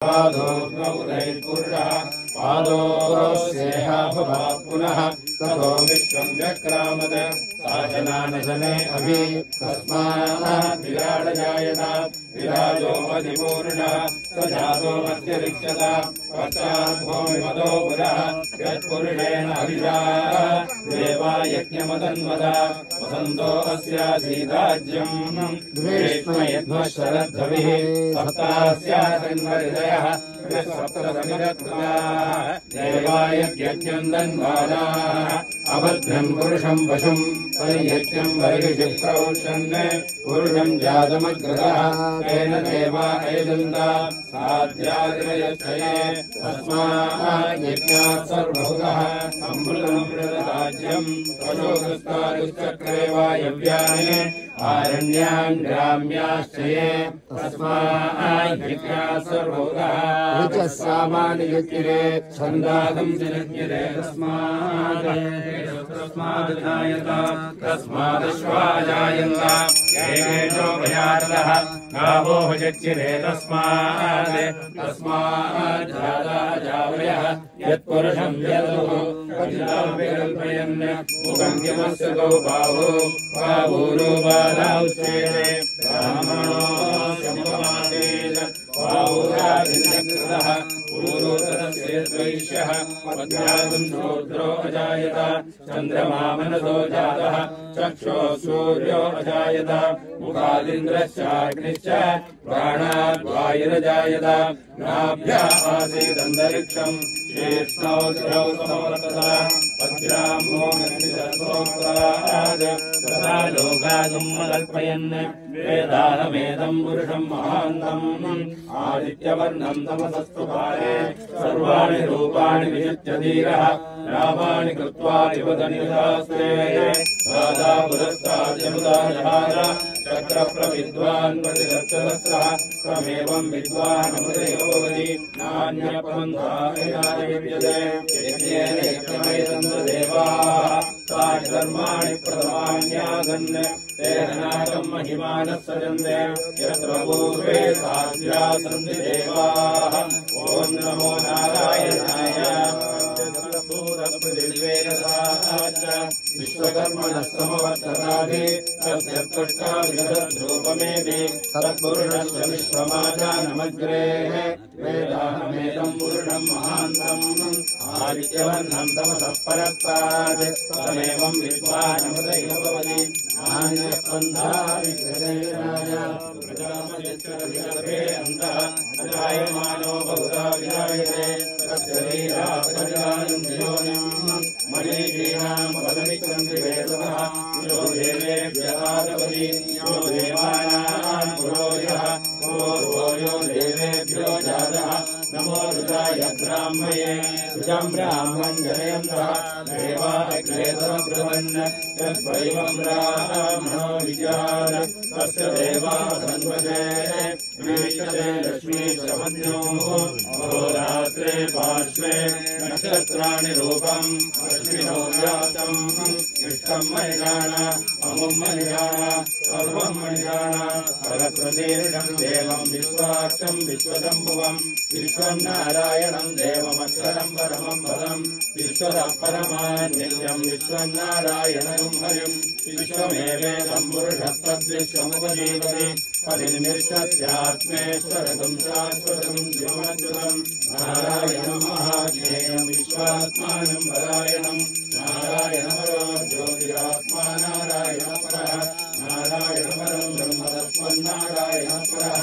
पादोऽग्नौदैर्पुरुषः पादोऽस्येह भवात् पुनः ततो विश्वम् व्यक्रामद साशनानशने अभि तस्मात् विराडजायत विराजो मधिपूर्णः स जातो मध्यरिच्यत पश्चात् भूमिमदो पुरः यत्पुरुषेण अभिजाः देवा यज्ञमदन्वद वसन्तो अस्यासीदाज्यम् द्वेष्म यद्मः शरद्धविः सप्तास्यासन्वहृदयः सप्तसमिदत्कृताः देवा यज्ञम् दन्वानाः अभद्रम् पुरुषम् पशुम् परियज्ञम् वर्गिषि प्रौष्यन् पुरुषम् जातमग्रतः तेन देवा अयजन्त साध्यादिरयच्छये तस्मात् यज्ञात् सर्वभूतः सम्भृतमृतराज्यम् पशोगस्तादुश्चक्रे वायव्यानि आरण्यान् ग्राम्याश्चये तस्मात् यज्ञात् सर्वभूतः ऋचः सामानि यज्ञिरे छन्दागम् च यज्ञिरे तस्मादजायत तस्मादश्वाजायन्त येषो भयार्दः गावो यज्ञिरे तस्माज्जावयः यत्पुरुषम् यदुः कल्पयन् मुखङ्गिमस्य गौ बाहूरो बाला उच्येते ब्राह्मणोऽस्य मुखमासेत बाहुरादिनकृतः पूर्वोत्तरस्यैष्यः पद्यागम् शूद्रो अजायत चन्द्रमा मनसो जातः चक्षुः सूर्यो अजायत मुखादिन्द्रश्चाग्निश्च प्राणाद् वायुरजायत नाभ्या आसीदन्तरिक्षम् शीर्ष्णौ धिरौ समवर्तत पद्याम्भो तथा लोकागम् कल्पयन् वेदाहमेदम् पुरुषम् महान्तम् आदित्यवर्णम् तमसस्तु काले सर्वाणि रूपाणि विजित्य धीरः रामाणि कृत्वा विपदनिदास्ते राजा पुरस्ताद्यमुदाजहार चक्रप्रविद्वान् प्रतिदक्षदस्रः क्रमेवम् विद्वानमुदयोगति नान्यपन्था विद्यते यज्ञेन यज्ञमयसन्त देवाः तानि कर्माणि प्रथमान्यासन् तेन नाकम् महिमानः सजन्ते यत्र पूर्वे साध्या सन्ति देवाः ॐ नमो नारायणाय विश्वकर्मणः समवर्तनादि तस्य त्वष्टाविदध्रूपमेति तत्पुरुषस्य विश्वमाजानमग्रेः वेदाहमेदम् पुरुषम् महान्तम् आदित्यवर्णम् तमसः परस्तात् तमेवम् विद्वानमुदयो भवति नान्यपन्था विद्यतेनाय प्रजापतिश्चर्विगर्भे अन्तः अजायमानो बहुधा विजायते तस्य वीरापरिजानम् योनिम् मनीषीणाम् पदमिच्छन्ति वेदतः यो देवेभ्यः यो देवानाम् पुरोहितः पूर्वो यो देवेभ्यो जातः नमो रुद्राय ब्राह्मये रुजम् ब्राह्मम् जनयन्तः देवा अग्रेतमब्रुवन् यद्वैवम् ब्राह्मणो विचार तस्य देवा सन्वते विविशते लक्ष्मी शमन्योः अहोरात्रे पार्श्वे नक्षत्राणि रूपम् अश्विनौ व्यातम् इष्टम् मणिजान अमुम् मणिजान सर्वम् मणिजान सरस्वतीर्षम् देवम् विश्वाक्षम् विश्वशम्भुवम् विश्वम् नारायणम् देवमक्षरम् परमम् पदम् विश्वतः परमान्नित्यम् विश्वम् नारायणम् हरिम् विश्वमेवेदम् पुरुषस्तद्विश्वमुपजीवति परिनिर्मिष्यस्यात्मेश्वरकम् शाश्वतम् शिवमच्युतम् नारायणम् महाज्ञेयम् विश्वात्मानम् परायणम् नारायणपरो ज्योतिरात्मा नारायणपरः नारायणपरम् ब्रह्मतत्त्वम् नारायणपरः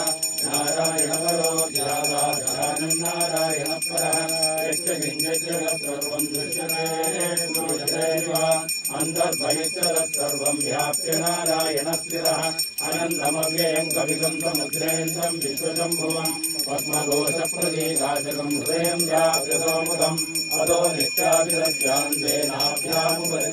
नारायणपरो ज्यादाचानम् नारायणपरः यज्ञजगत् सर्वम् दृश्यते अन्तर्बहिश्चरः सर्वम् व्याप्य नारायणस्थिरः अनन्तमव्ययम् कविगन्धमुद्रेन्द्रम् विश्वशम्भुवम् पद्मघोषप्रतीकाशकम् हृदयम् व्याप्यतोमुखम् अतो नित्याभिरस्यान्तेनाभ्यामुपरिते